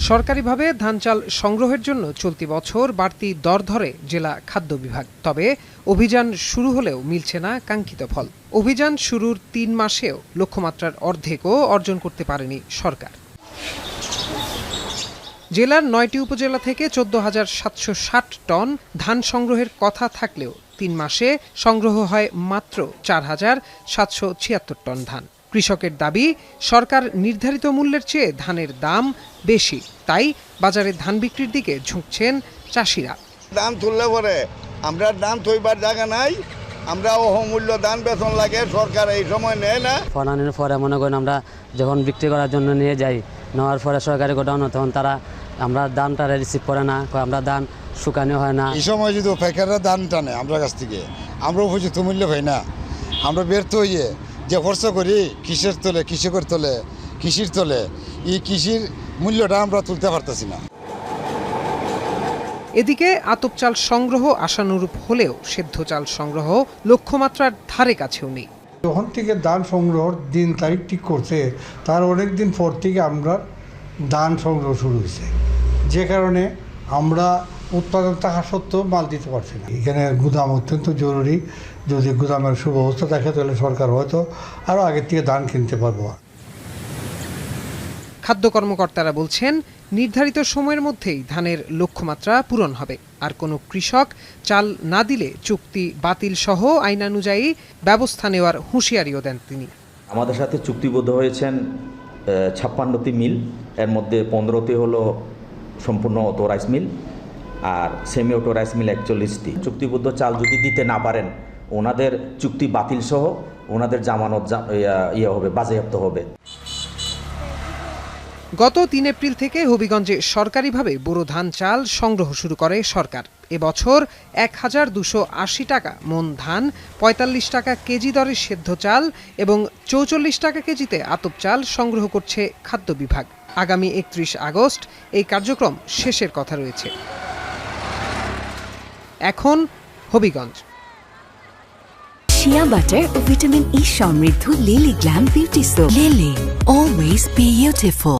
সরকারিভাবে ধান চাল সংগ্রহের জন্য চলতি বছর বাড়তি দর ধরে জেলা খাদ্য বিভাগ। তবে অভিযান শুরু হলেও মিলছে না কাঙ্ক্ষিত ফল। অভিযান শুরুর ৩ মাসেও লক্ষ্যমাত্রার অর্ধেকও অর্জন করতে পারেনি সরকার। জেলার ৯টি উপজেলা থেকে ১৪,৭৬০ টন ধান সংগ্রহের কথা থাকলেও ৩ মাসে সংগ্রহ হয় মাত্র ৪,৭৭৬ টন ধান। কৃষকের দাবি, সরকার নির্ধারিত মূল্যের চেয়ে ধানের দাম বেশি, তাই বাজারে ধান বিক্রির দিকে ঝুঁকছেন চাষিরা। ধান তুললে পরে আমরা ধান থইবার জায়গা নাই, আমরা মূল্য ধান বেতন লাগে, সরকার এই সময় নেয় না। ফলানোর পরে মনে করেন আমরা যখন বিক্রি করার জন্য নিয়ে যাই, নেওয়ার পরে সরকারি গোডাউন, তখন তারা আমরা দামটা রিসিভ করে না, আমরা ধান শুকানো হয় না। এই সময় যদি পাইকাররা ধান টানে আমরা কাছ থেকে, আমরা উপযুক্ত মূল্য পাই না, আমরা ব্যর্থ হইয়ে যে খরচ করি কৃষির তোলে, কৃষকের তোলে, কৃষির তোলে, এই কৃষির মূল্যটা আমরা তুলতে পারতেছি না। এদিকে আতপ চাল সংগ্রহ আশানুরূপ হলেও সেদ্ধ চাল সংগ্রহ লক্ষ্যমাত্রার ধারে কাছেও নেই। যখন থেকে ধান সংগ্রহের দিন তারিখ ঠিক করছে, তার অনেক দিন পর থেকে আমরা ধান সংগ্রহ শুরু হয়েছে, যে কারণে আমরা উৎপাদন থাকা সত্ত্বেও মাল দিতে পারছি না। এখানে গুদাম অত্যন্ত জরুরি, যদি গুদামের সুব্যবস্থা থাকে তাহলে সরকার হয়তো আরও আগের থেকে ধান কিনতে পারবো। খাদ্য কর্মকর্তারা বলছেন, নির্ধারিত সময়ের মধ্যেই ধানের লক্ষ্যমাত্রা পূরণ হবে। আর কোনো কৃষক চাল না দিলে চুক্তি বাতিল সহ আইনানুযায়ী ব্যবস্থা নেওয়ার হুঁশিয়ারিও দেন তিনি। আমাদের সাথে চুক্তিবদ্ধ হয়েছেন 56টি মিল, এর মধ্যে 15টি হলো সম্পূর্ণ অটো রাইস মিল আর সেমি অটো রাইস মিল 41টি। চুক্তিবদ্ধ চাল যদি দিতে না পারেন, ওনাদের চুক্তি বাতিল সহ ওনাদের জামানত হবে, বাজেয়াপ্ত হবে। গত ৩ এপ্রিল থেকে হবিগঞ্জে সরকারিভাবে বোরো ধান চাল সংগ্রহ শুরু করে সরকার। এবছর ১,২৮০ টাকা মন ধান, ৪৫ টাকা কেজি দরে সেদ্ধ চাল এবং ৪৪ টাকা কেজিতে আতপ চাল সংগ্রহ করছে খাদ্য বিভাগ। আগামী ৩১ আগস্ট এই কার্যক্রম শেষের কথা রয়েছে। এখন হবিগঞ্জ। শিয়া বাটার ও ভিটামিন ই সমৃদ্ধ lily glam beauty soap. Lily, always beautiful.